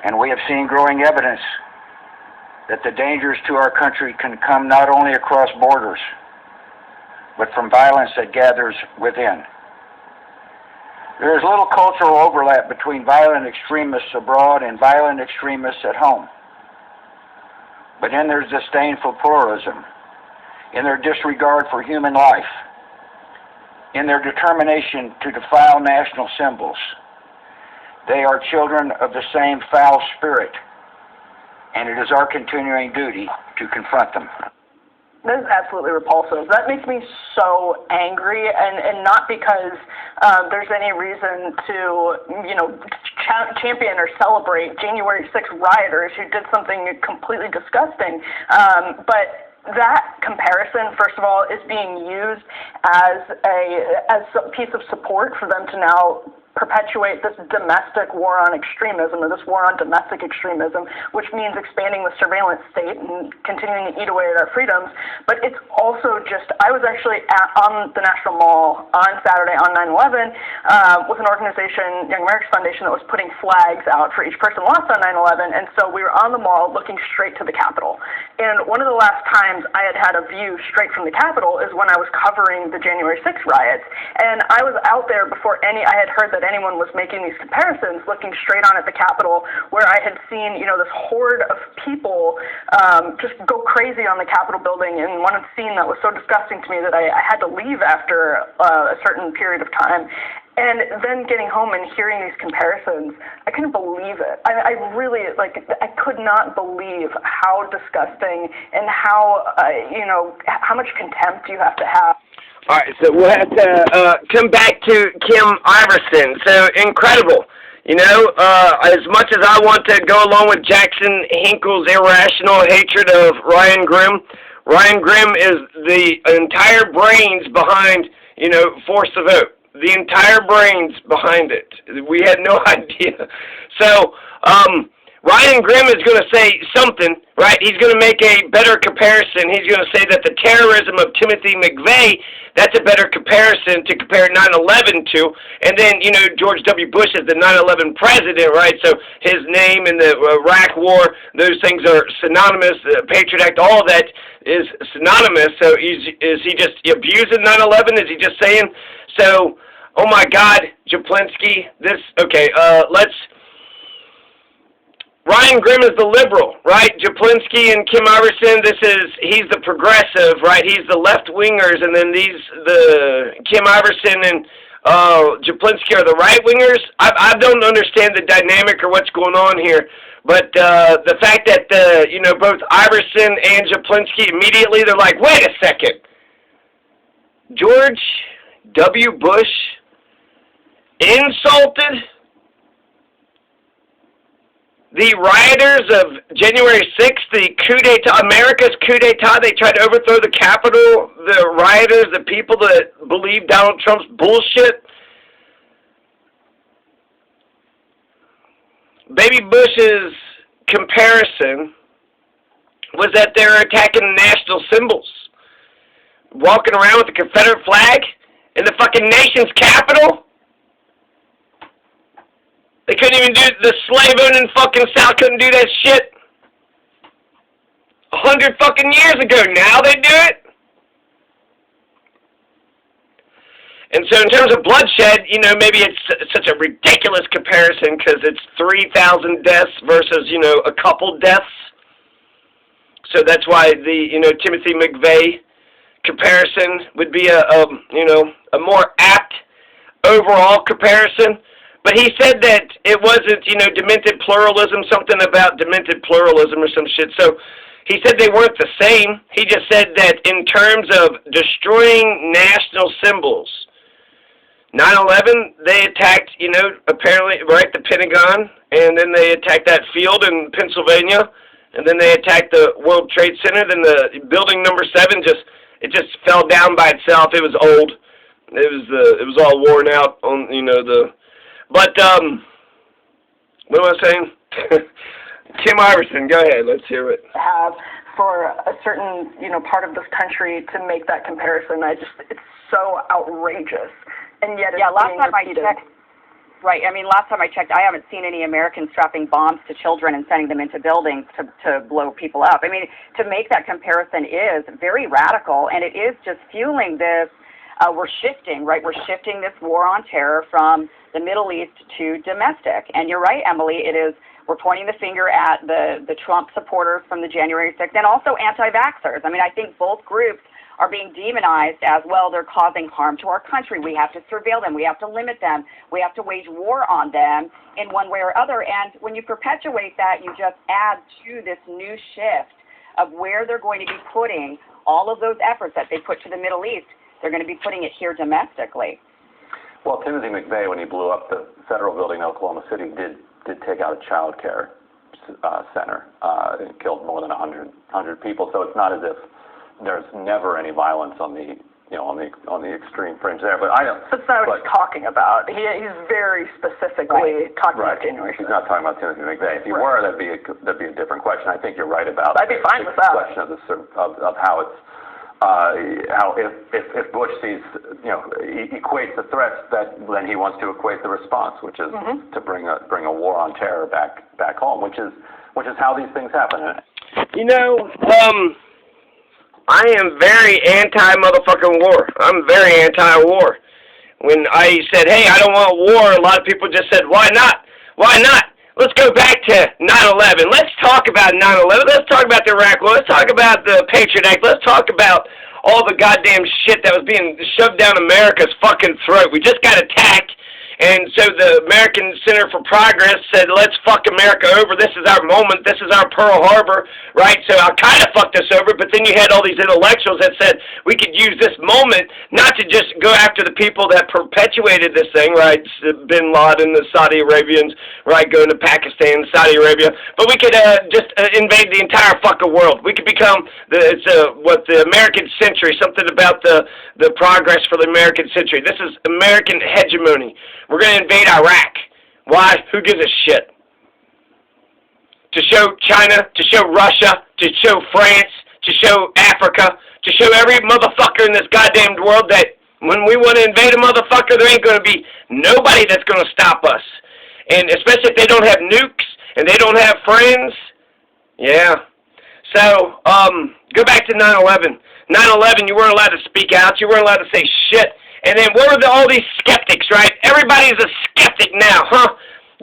And we have seen growing evidence that the dangers to our country can come not only across borders, but from violence that gathers within. There is little cultural overlap between violent extremists abroad and violent extremists at home. But in their disdain for pluralism, in their disregard for human life, in their determination to defile national symbols, they are children of the same foul spirit, and it is our continuing duty to confront them. That is absolutely repulsive. That makes me so angry, and not because there's any reason to, champion or celebrate January 6th rioters who did something completely disgusting, but that comparison, first of all, is being used as a piece of support for them to now perpetuate this domestic war on extremism, or this war on domestic extremism, which means expanding the surveillance state and continuing to eat away at our freedoms. But it's also just, I was actually on the National Mall on Saturday on 9/11 with an organization, Young America's Foundation, that was putting flags out for each person lost on 9/11, and so we were on the mall looking straight to the Capitol. And one of the last times I had a view straight from the Capitol is when I was covering the January 6th riots, and I was out there before I had heard that anyone was making these comparisons, looking straight on at the Capitol, where I had seen, this horde of people just go crazy on the Capitol building, and one scene that was so disgusting to me that I had to leave after a certain period of time. And then getting home and hearing these comparisons, I couldn't believe it. I really, I could not believe how disgusting and how, how much contempt you have to have. All right, so we'll have to come back to Kim Iverson. So incredible. As much as I want to go along with Jackson Hinkle's irrational hatred of Ryan Grimm is the entire brains behind, Force the Vote. The entire brains behind it. We had no idea. So, Ryan Grimm is going to say something, right? He's going to make a better comparison. He's going to say that the terrorism of Timothy McVeigh, that's a better comparison to compare 9/11 to. And then, George W. Bush is the 9/11 president, right? So his name and the Iraq War, those things are synonymous. The Patriot Act, all of that is synonymous. So is he just abusing 9/11? Is he just saying? So, oh my God, Japlinski, Ryan Grimm is the liberal, right? Japlinski and Kim Iverson, he's the progressive, right? He's the left-wingers, and then the Kim Iverson and Japlinski are the right-wingers. I don't understand the dynamic or what's going on here, but the fact that, both Iverson and Japlinski immediately, they're like, wait a second, George W. Bush insulted the rioters of January 6th, the coup d'etat, America's coup d'etat. They tried to overthrow the Capitol, the rioters, the people that believe Donald Trump's bullshit. Baby Bush's comparison was that they're attacking national symbols. Walking around with the Confederate flag in the fucking nation's capital. They couldn't even do the slave-owning fucking South couldn't do that shit 100 fucking years ago. Now they do it. And so in terms of bloodshed, maybe it's such a ridiculous comparison because it's 3,000 deaths versus, a couple deaths. So that's why the, Timothy McVeigh comparison would be a more apt overall comparison. But he said that it wasn't, demented pluralism, something about demented pluralism or some shit. So he said they weren't the same. He just said that in terms of destroying national symbols, 9/11, they attacked, apparently, right, the Pentagon, and then they attacked that field in Pennsylvania, and then they attacked the World Trade Center, then the building number 7 it just fell down by itself. It was old. It was all worn out on, But, what am I saying? Kim Iverson, go ahead. Let's hear it. Have for a certain, part of this country to make that comparison. It's so outrageous. And yet it's last being time repeated. Right. I mean, last time I checked, I haven't seen any Americans strapping bombs to children and sending them into buildings to blow people up. I mean, to make that comparison is very radical, and it is just fueling this. We're shifting, right? We're shifting this war on terror from the Middle East to domestic. And you're right, Emily, it is, we're pointing the finger at the Trump supporters from the January 6th and also anti-vaxxers. I mean, I think both groups are being demonized as, well, they're causing harm to our country. We have to surveil them. We have to limit them. We have to wage war on them in one way or other. And when you perpetuate that, you just add to this new shift of where they're going to be putting all of those efforts that they put to the Middle East. They're going to be putting it here domestically. Well, Timothy McVeigh, when he blew up the federal building in Oklahoma City, did take out a child care center and killed more than 100 people. So it's not as if there's never any violence on the on the extreme fringe there. But I don't. That's not what he's talking about. He's very specifically talking about January 6th. He's not talking about Timothy McVeigh. If he were, that'd be a different question. I think you're right about. I'd be fine with that. Question of how it's. How if Bush sees, equates the threats, then he wants to equate the response, which is to bring a war on terror back home, which is how these things happen. I am very anti-motherfucking war. I'm very anti-war. When I said, hey, I don't want war, a lot of people just said, why not? Why not? Let's go back to 9/11. Let's talk about 9/11. Let's talk about the Iraq War. Let's talk about the Patriot Act. Let's talk about all the goddamn shit that was being shoved down America's fucking throat. We just got attacked. And so the American Center for Progress said, let's fuck America over. This is our moment. This is our Pearl Harbor, right? So I kind of fucked us over, but then you had all these intellectuals that said we could use this moment not to just go after the people that perpetuated this thing, right? Bin Laden, the Saudi Arabians, right, going to Pakistan, Saudi Arabia, but we could just invade the entire fucking world. We could become the American century, something about the progress for the American century. This is American hegemony. We're going to invade Iraq. Why? Who gives a shit? To show China, to show Russia, to show France, to show Africa, to show every motherfucker in this goddamn world that when we want to invade a motherfucker, there ain't going to be nobody that's going to stop us. And especially if they don't have nukes and they don't have friends. Yeah. So, go back to 9/11. 9/11, you weren't allowed to speak out. You weren't allowed to say shit. And then where were all these skeptics, right? Everybody's a skeptic now, huh?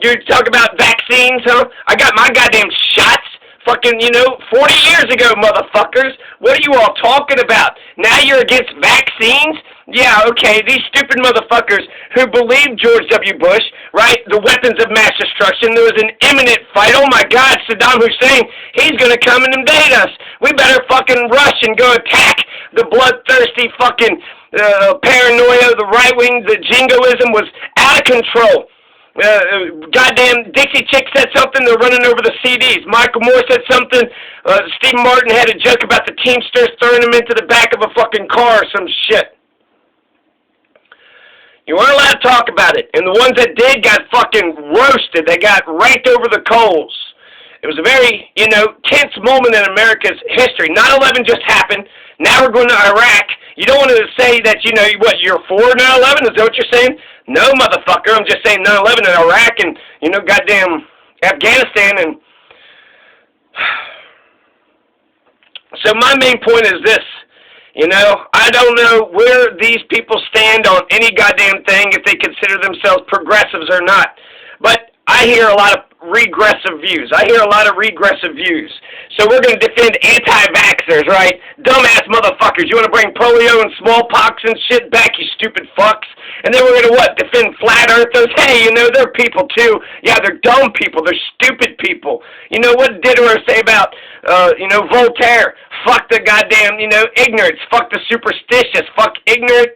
You talk about vaccines, huh? I got my goddamn shots fucking, 40 years ago, motherfuckers. What are you all talking about? Now you're against vaccines? Yeah, okay, these stupid motherfuckers who believed George W. Bush, right, the weapons of mass destruction, there was an imminent fight. Oh, my God, Saddam Hussein, he's going to come and invade us. We better fucking rush and go attack the bloodthirsty fucking paranoia, the right wing, the jingoism was out of control. Goddamn Dixie Chick said something, they're running over the CDs. Michael Moore said something, Steve Martin had a joke about the Teamsters throwing him into the back of a fucking car or some shit. You weren't allowed to talk about it, and the ones that did got fucking roasted. They got raked over the coals. It was a very, tense moment in America's history. 9/11 just happened. Now we're going to Iraq. You don't want to say that, you're for 9/11? Is that what you're saying? No, motherfucker. I'm just saying 9/11 in Iraq and, goddamn Afghanistan. And so my main point is this. I don't know where these people stand on any goddamn thing, if they consider themselves progressives or not. But I hear a lot of regressive views. So we're going to defend anti-vaxxers, right? Dumbass motherfuckers. You want to bring polio and smallpox and shit back, you stupid fucks? And then we're going to defend flat earthers? Hey, they're people too. Yeah, they're dumb people. They're stupid people. What did Diderot say about, Voltaire? Fuck the goddamn, ignorance. Fuck the superstitious. Fuck ignorant.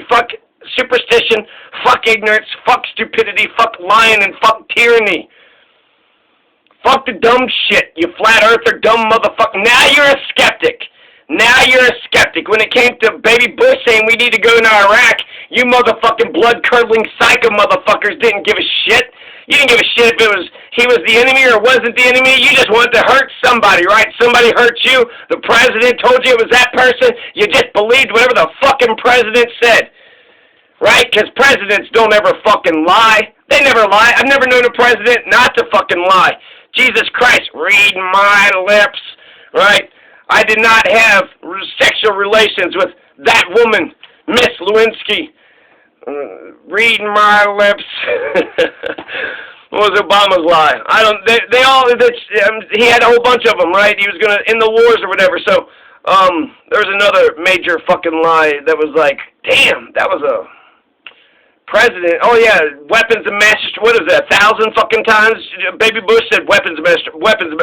Fuck superstition. Fuck ignorance. Fuck stupidity. Fuck lying and fuck tyranny. Fuck the dumb shit, you flat earther, dumb motherfucker. Now you're a skeptic. When it came to baby Bush saying we need to go into Iraq, you motherfucking blood-curdling psycho motherfuckers didn't give a shit. You didn't give a shit if he was the enemy or wasn't the enemy. You just wanted to hurt somebody, right? Somebody hurt you. The president told you it was that person. You just believed whatever the fucking president said. Right? Because presidents don't ever fucking lie. They never lie. I've never known a president not to fucking lie. Jesus Christ, read my lips, right? I did not have sexual relations with that woman, Miss Lewinsky. Read my lips. What was Obama's lie? I don't. They all. He had a whole bunch of them, right? He was gonna end the wars or whatever. So, there was another major fucking lie that was like, damn, that was a president. Oh yeah, weapons of mass. What is that? 1,000 fucking times. Baby Bush said weapons of mass. Weapons.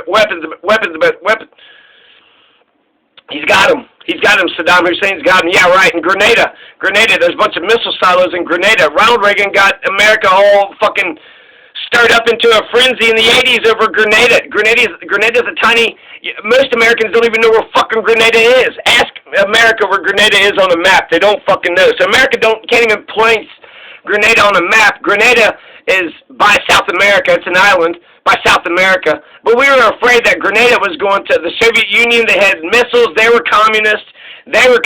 He's got him. He's got him. Saddam Hussein's got him. Yeah, right. And Grenada. There's a bunch of missile silos in Grenada. Ronald Reagan got America all fucking stirred up into a frenzy in the 80s over Grenada. Grenada's a tiny. Most Americans don't even know where fucking Grenada is. Ask America where Grenada is on a map. They don't fucking know. So America can't even place Grenada on a map. Grenada is by South America. It's an island by South America. But we were afraid that Grenada was going to the Soviet Union. They had missiles. They were communists. And they were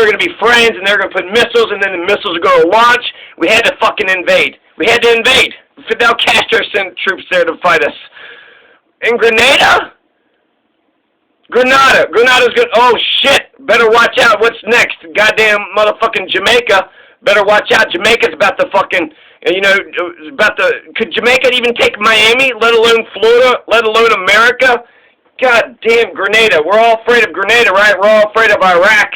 going to be friends, and they were going to put missiles, and then the missiles were going to launch. We had to fucking invade. Fidel Castro sent troops there to fight us. In Grenada's good. Oh, shit. Better watch out. What's next? Goddamn motherfucking Jamaica. Better watch out. Jamaica's about to fucking, could Jamaica even take Miami, let alone Florida, let alone America? God damn Grenada. We're all afraid of Grenada, right? We're all afraid of Iraq.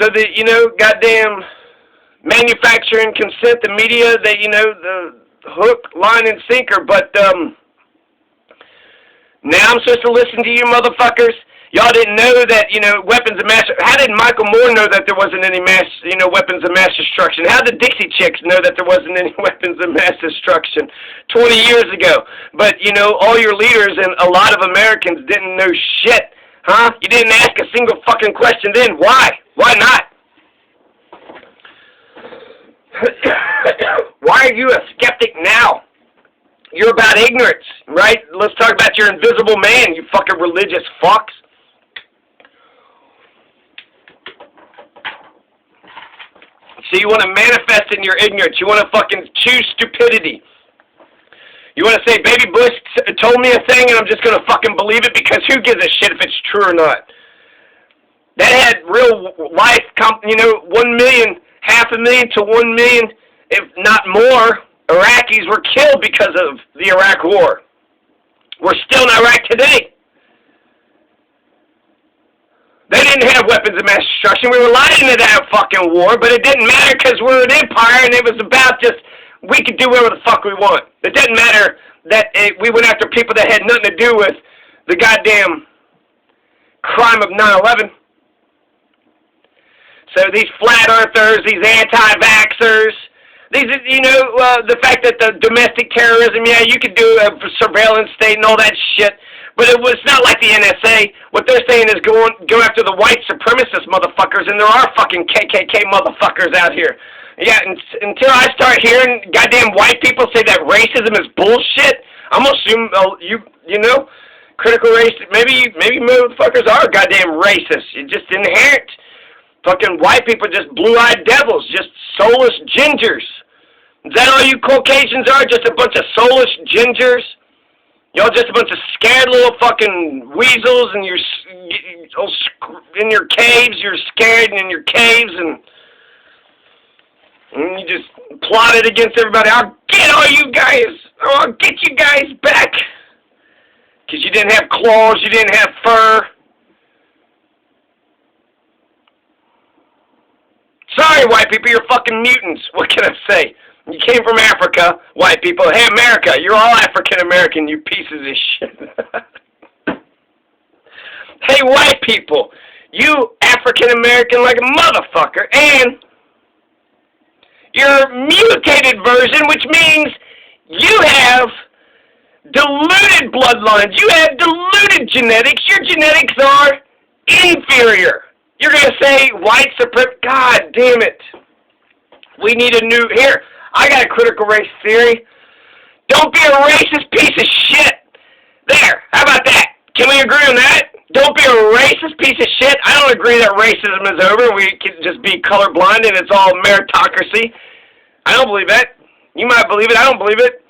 So goddamn manufacturing consent, the media, the hook, line, and sinker. But now I'm supposed to listen to you motherfuckers? Y'all didn't know that, weapons of mass... How did Michael Moore know that there wasn't any weapons of mass destruction? How did Dixie Chicks know that there wasn't any weapons of mass destruction 20 years ago? But, all your leaders and a lot of Americans didn't know shit, huh? You didn't ask a single fucking question then. Why? Why not? Why are you a skeptic now? You're about ignorance, right? Let's talk about your invisible man, you fucking religious fucks. So you want to manifest in your ignorance. You want to fucking choose stupidity. You want to say, Baby Bush told me a thing and I'm just going to fucking believe it because who gives a shit if it's true or not? That had real life, 1 million, 500,000 to 1 million, if not more, Iraqis were killed because of the Iraq War. We're still in Iraq today. They didn't have weapons of mass destruction. We were lying into that fucking war, but it didn't matter because we're an empire and it was about just, we could do whatever the fuck we want. It didn't matter that we went after people that had nothing to do with the goddamn crime of 9/11. So these flat earthers, these anti-vaxxers, these, the fact that the domestic terrorism, yeah, you could do a surveillance state and all that shit, but it was not like the NSA. What they're saying is go after the white supremacist motherfuckers, and there are fucking KKK motherfuckers out here. Yeah, until I start hearing goddamn white people say that racism is bullshit, I'm gonna assume critical race. Maybe motherfuckers are goddamn racist. It's just inherent. Fucking white people just blue-eyed devils, just soulless gingers. Is that all you Caucasians are? Just a bunch of soulless gingers? Y'all just a bunch of scared little fucking weasels, and you're in your caves. You're scared and in your caves, and you just plotted against everybody. I'll get all you guys. I'll get you guys back. Because you didn't have claws, you didn't have fur. Sorry, white people, you're fucking mutants. What can I say? You came from Africa, white people. Hey, America, you're all African-American, you pieces of shit. Hey, white people, you African-American like a motherfucker, and you're a mutated version, which means you have diluted bloodlines. You have diluted genetics. Your genetics are inferior. You're going to say white supremacy. God damn it. We need a new... Here, I got a critical race theory. Don't be a racist piece of shit. There, how about that? Can we agree on that? Don't be a racist piece of shit. I don't agree that racism is over. We can just be colorblind and it's all meritocracy. I don't believe that. You might believe it. I don't believe it.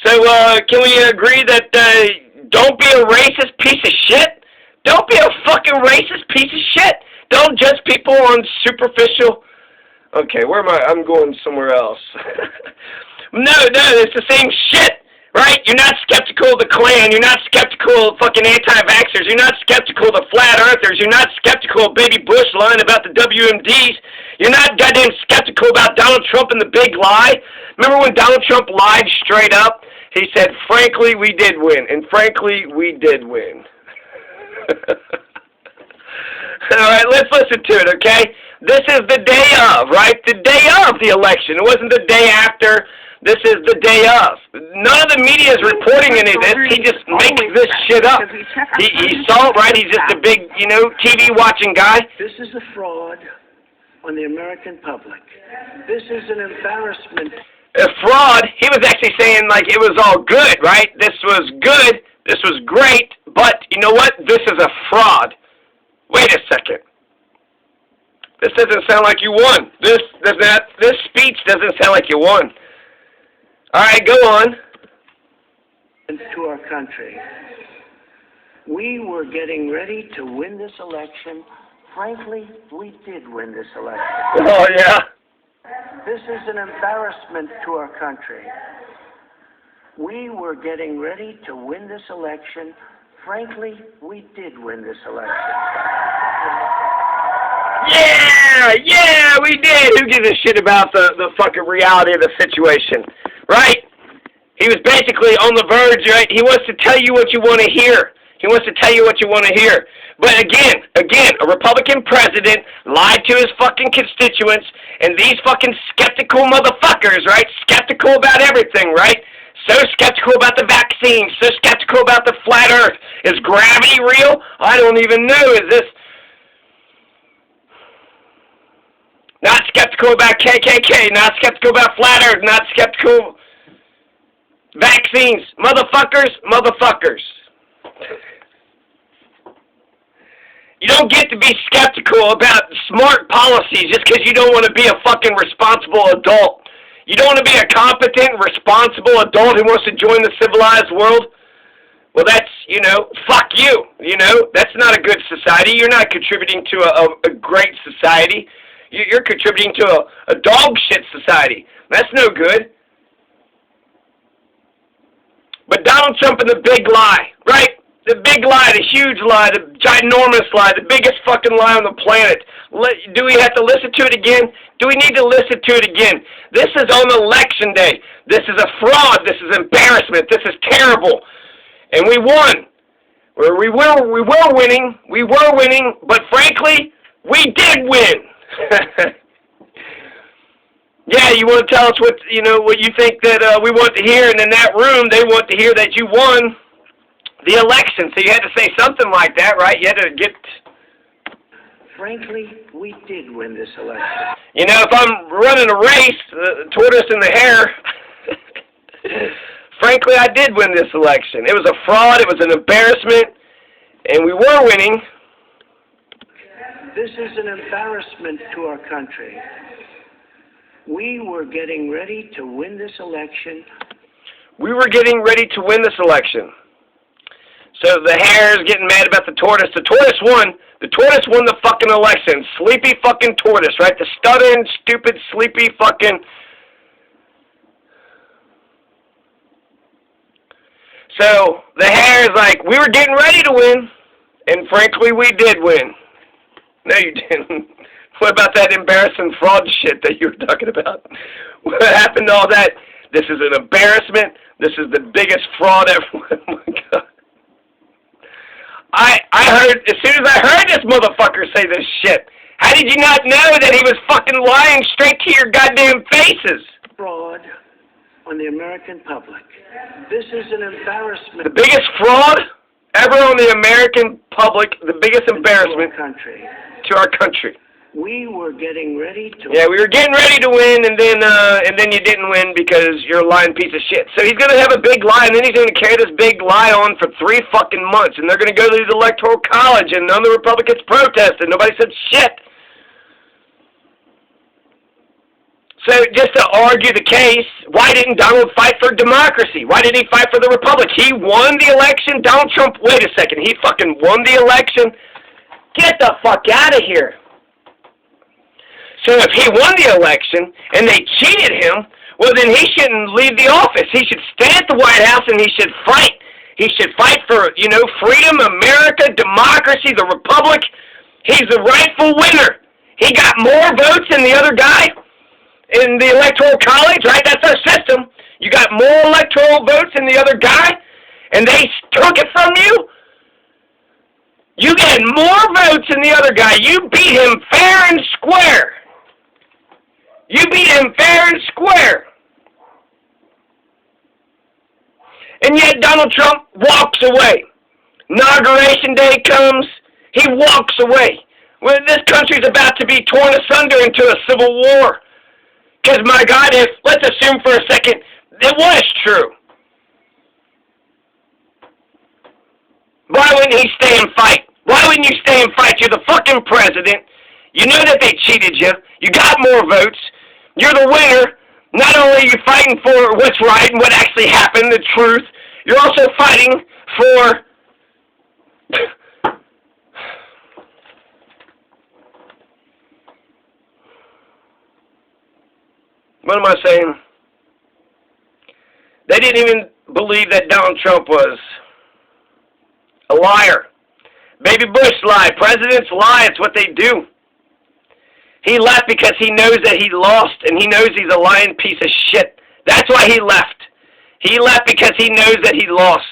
So, can we agree that, don't be a racist piece of shit? Don't be a fucking racist piece of shit. Don't judge people on superficial... Okay, where am I? I'm going somewhere else. No, it's the same shit, right? You're not skeptical of the Klan. You're not skeptical of fucking anti-vaxxers. You're not skeptical of the flat earthers. You're not skeptical of Baby Bush lying about the WMDs. You're not goddamn skeptical about Donald Trump and the big lie. Remember when Donald Trump lied straight up? He said, frankly, we did win. And frankly, we did win. All right, let's listen to it, okay? This is the day of, right? The day of the election. It wasn't the day after. This is the day of. None of the media is reporting any of this. He just makes this shit up. He saw it, right? He's just a big, TV watching guy. This is a fraud on the American public. This is an embarrassment. A fraud? He was actually saying, like, it was all good, right? This was good. This was great. But, you know what? This is a fraud. Wait a second. This doesn't sound like you won. This speech doesn't sound like you won. All right, go on. To our country. We were getting ready to win this election. Frankly, we did win this election. Oh, yeah? This is an embarrassment to our country. We were getting ready to win this election. Frankly, we did win this election. Yeah, we did. Who gives a shit about the fucking reality of the situation, right? He was basically on the verge, right? He wants to tell you what you want to hear. He wants to tell you what you want to hear. But again, a Republican president lied to his fucking constituents, and these fucking skeptical motherfuckers, right? Skeptical about everything, right? So skeptical about the vaccine, so skeptical about the flat earth. Is gravity real? I don't even know. Is this... Not skeptical about KKK, not skeptical about flat earth, not skeptical vaccines. Motherfuckers. You don't get to be skeptical about smart policies just because you don't want to be a fucking responsible adult. You don't want to be a competent, responsible adult who wants to join the civilized world? Well, that's, fuck you. That's not a good society. You're not contributing to a great society. You're contributing to a dog shit society. That's no good. But Donald Trump and the big lie, right? The big lie, the huge lie, the ginormous lie, the biggest fucking lie on the planet. Do we have to listen to it again? Do we need to listen to it again? This is on election day. This is a fraud. This is embarrassment. This is terrible. And we won. We were winning. We were winning. But frankly, we did win. Yeah, you want to tell us what you think that we want to hear, and in that room they want to hear that you won the election. So you had to say something like that, right? You had to get... Frankly, we did win this election. If I'm running a race, tortoise in the hair, frankly, I did win this election. It was a fraud, it was an embarrassment, and we were winning. This is an embarrassment to our country. We were getting ready to win this election. We were getting ready to win this election. So the hare is getting mad about the tortoise. The tortoise won. The tortoise won the fucking election. Sleepy fucking tortoise, right? The stuttering, stupid, sleepy fucking... So the hare is like, we were getting ready to win. And frankly, we did win. No, you didn't. What about that embarrassing fraud shit that you were talking about? What happened to all that? This is an embarrassment. This is the biggest fraud ever. Oh my God. I heard, as soon as I heard this motherfucker say this shit, how did you not know that he was fucking lying straight to your goddamn faces? Fraud on the American public. This is an embarrassment. The biggest fraud ever on the American public, the biggest embarrassment to our country. We were getting ready to... Yeah, we were getting ready to win, and then you didn't win because you're a lying piece of shit. So he's going to have a big lie, and then he's going to carry this big lie on for 3 fucking months, and they're going to go to the Electoral College, and none of the Republicans protested. Nobody said shit. So just to argue the case, why didn't Donald fight for democracy? Why didn't he fight for the republic? He won the election. Donald Trump, wait a second, he fucking won the election? Get the fuck out of here. So if he won the election and they cheated him, well then he shouldn't leave the office. He should stay at the White House and he should fight. He should fight for, freedom, America, democracy, the republic. He's the rightful winner. He got more votes than the other guy in the Electoral College, right? That's our system. You got more electoral votes than the other guy, and they took it from you? You get more votes than the other guy. You beat him fair and square. You beat him fair and square. And yet Donald Trump walks away. Inauguration day comes, he walks away. Well, this country's about to be torn asunder into a civil war. Because, my God, let's assume for a second, it was true. Why wouldn't he stay and fight? Why wouldn't you stay and fight? You're the fucking president. You know that they cheated you. You got more votes. You're the winner. Not only are you fighting for what's right and what actually happened, the truth, you're also fighting for... What am I saying? They didn't even believe that Donald Trump was a liar. Baby Bush lied. Presidents lie. It's what they do. He left because he knows that he lost, and he knows he's a lying piece of shit. That's why he left. He left because he knows that he lost.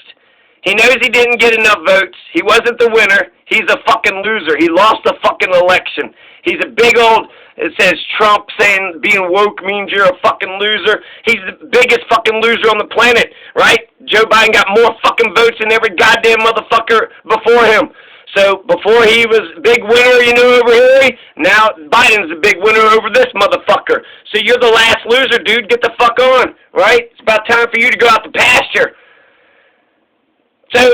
He knows he didn't get enough votes. He wasn't the winner. He's a fucking loser. He lost the fucking election. He's a big old, it says Trump saying being woke means you're a fucking loser. He's the biggest fucking loser on the planet, right? Joe Biden got more fucking votes than every goddamn motherfucker before him. So before he was big winner, over Hillary, now Biden's the big winner over this motherfucker. So you're the last loser, dude. Get the fuck on, right? It's about time for you to go out the pasture. So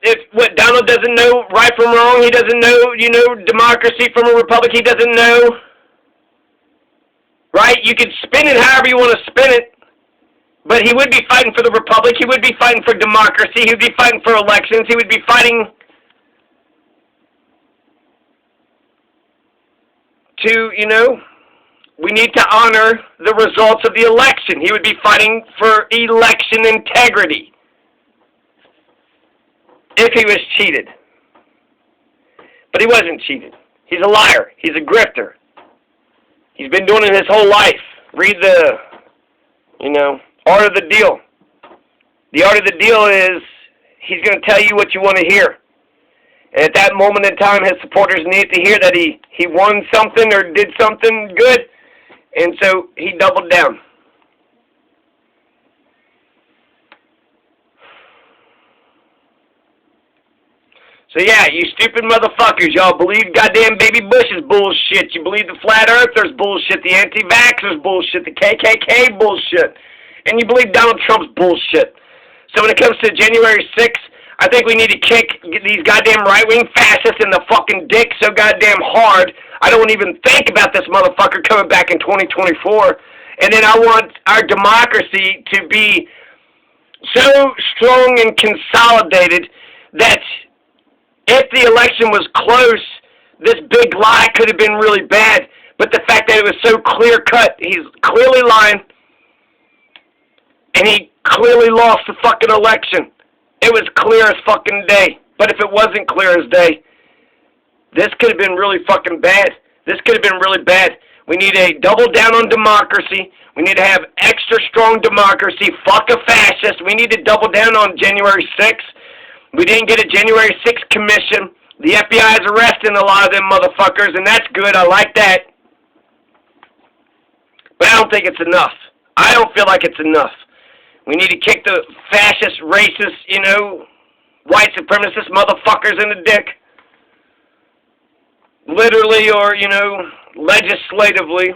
if what Donald doesn't know right from wrong, he doesn't know, democracy from a republic, he doesn't know, right? You can spin it however you want to spin it, but he would be fighting for the republic, he would be fighting for democracy, he would be fighting for elections, he would be fighting to, we need to honor the results of the election. He would be fighting for election integrity. If he was cheated. But he wasn't cheated. He's a liar. He's a grifter. He's been doing it his whole life. Read the, art of the deal. The art of the deal is he's going to tell you what you want to hear. And at that moment in time, his supporters needed to hear that he won something or did something good. And so he doubled down. So yeah, you stupid motherfuckers, y'all believe goddamn Baby Bush is bullshit. You believe the Flat Earthers bullshit, the anti-vaxxers bullshit, the KKK bullshit. And you believe Donald Trump's bullshit. So when it comes to January 6th, I think we need to kick these goddamn right-wing fascists in the fucking dick so goddamn hard. I don't even think about this motherfucker coming back in 2024. And then I want our democracy to be so strong and consolidated that if the election was close, this big lie could have been really bad. But the fact that it was so clear-cut, he's clearly lying, and he clearly lost the fucking election. It was clear as fucking day. But if it wasn't clear as day, this could have been really fucking bad. This could have been really bad. We need a double down on democracy. We need to have extra strong democracy. Fuck a fascist. We need to double down on January 6th. We didn't get a January 6th commission. The FBI is arresting a lot of them motherfuckers, and that's good. I like that. But I don't think it's enough. I don't feel like it's enough. We need to kick the fascist, racist, white supremacist motherfuckers in the dick. Literally or, legislatively.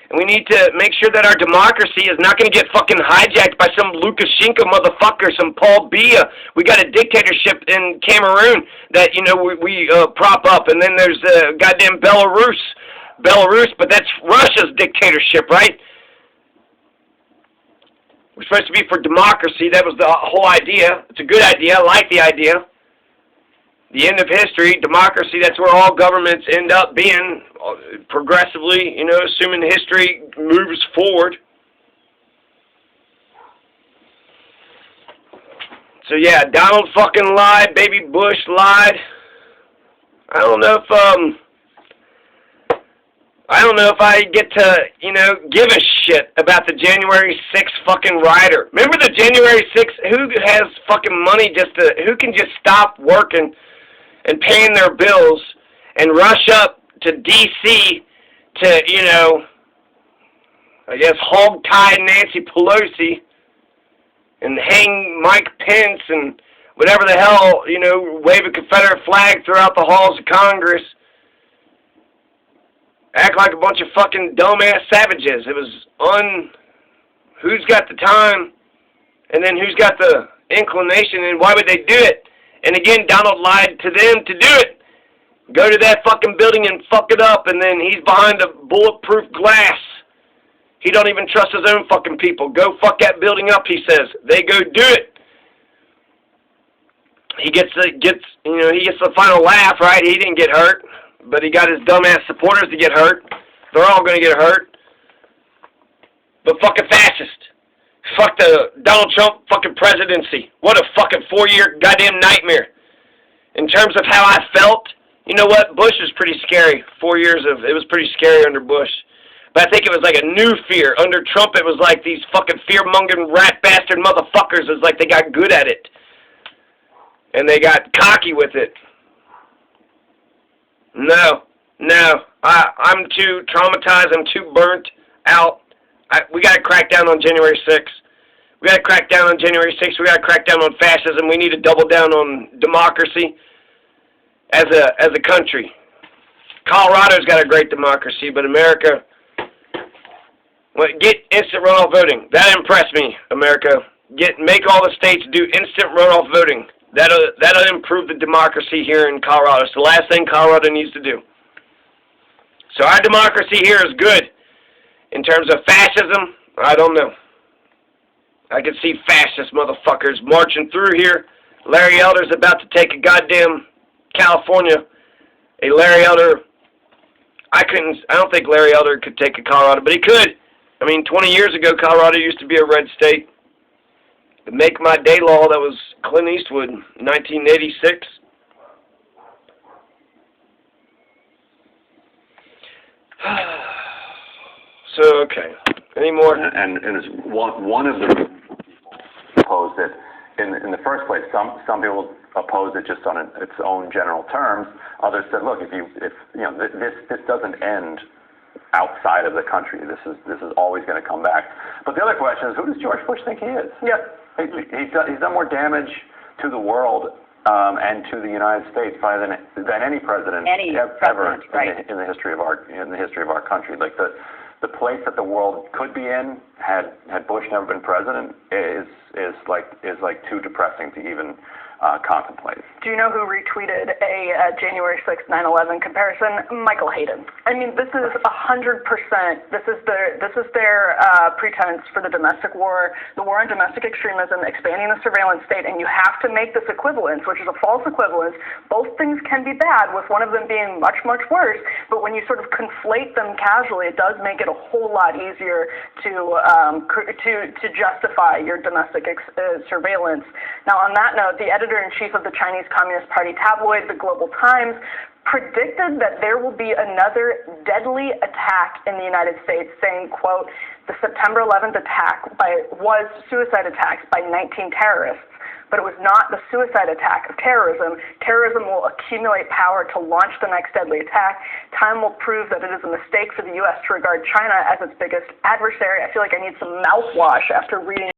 And we need to make sure that our democracy is not going to get fucking hijacked by some Lukashenko motherfucker, some Paul Biya. We got a dictatorship in Cameroon that, we prop up. And then there's goddamn Belarus Belarus, but that's Russia's dictatorship, right? We're supposed to be for democracy. That was the whole idea. It's a good idea. I like the idea. The end of history, democracy, that's where all governments end up being progressively, you know, assuming history moves forward. So yeah, Donald fucking lied, baby Bush lied. I don't know if I get to, you know, give a shit about the January 6th fucking rioter. Remember the January 6th, who has fucking money who can just stop working and paying their bills and rush up to D.C. to, you know, I guess hog-tie Nancy Pelosi and hang Mike Pence and whatever the hell, you know, wave a Confederate flag throughout the halls of Congress. Act like a bunch of fucking dumbass savages. It was who's got the time, and then who's got the inclination, and why would they do it? And again, Donald lied to them to do it. Go to that fucking building and fuck it up, and then he's behind a bulletproof glass. He don't even trust his own fucking people. Go fuck that building up, he says. They go do it. He gets the final laugh, right? He didn't get hurt, but he got his dumbass supporters to get hurt. They're all going to get hurt. But fucking fascist. Fuck the Donald Trump fucking presidency. What a fucking 4-year goddamn nightmare. In terms of how I felt, you know what? Bush is pretty scary. 4 years it was pretty scary under Bush. But I think it was like a new fear. Under Trump, it was like these fucking fear-mongering rat bastard motherfuckers. It was like they got good at it. And they got cocky with it. No. I'm too traumatized. I'm too burnt out. We got to crack down on January 6th. We got to crack down on January 6th. We got to crack down on fascism. We need to double down on democracy as a country. Colorado's got a great democracy, but America... Get instant runoff voting. That impressed me, America. Make all the states do instant runoff voting. That'll improve the democracy here in Colorado. It's the last thing Colorado needs to do. So our democracy here is good. In terms of fascism, I don't know. I can see fascist motherfuckers marching through here. Larry Elder's about to take a goddamn California. Larry Elder, I don't think Larry Elder could take a Colorado, but he could. I mean, 20 years ago, Colorado used to be a red state. The Make My Day law, that was Clint Eastwood, 1986. So, okay. Any more? And as one of the people opposed it in the first place. Some people opposed it just on its own general terms. Others said, look, if you know this doesn't end outside of the country. This is always going to come back. But the other question is, who does George Bush think he is? Yep. He's done more damage to the world and to the United States probably than any president ever right. in the history of our country. Like the place that the world could be in had Bush never been president is like too depressing to even contemplate. Do you know who retweeted a January 6th 9/11 comparison? Michael Hayden. I mean, this is 100%. This is their pretense for the domestic war, the war on domestic extremism, expanding the surveillance state, and you have to make this equivalence, which is a false equivalence. Both things can be bad, with one of them being much, much worse. But when you sort of conflate them casually, it does make it a whole lot easier to justify your domestic surveillance. Now, on that note, the editor-in-chief of the Chinese Communist Party tabloid, the Global Times, predicted that there will be another deadly attack in the United States, saying, quote, the September 11th attack was suicide attacks by 19 terrorists, but it was not the suicide attack of terrorism. Terrorism will accumulate power to launch the next deadly attack. Time will prove that it is a mistake for the U.S. to regard China as its biggest adversary. I feel like I need some mouthwash after reading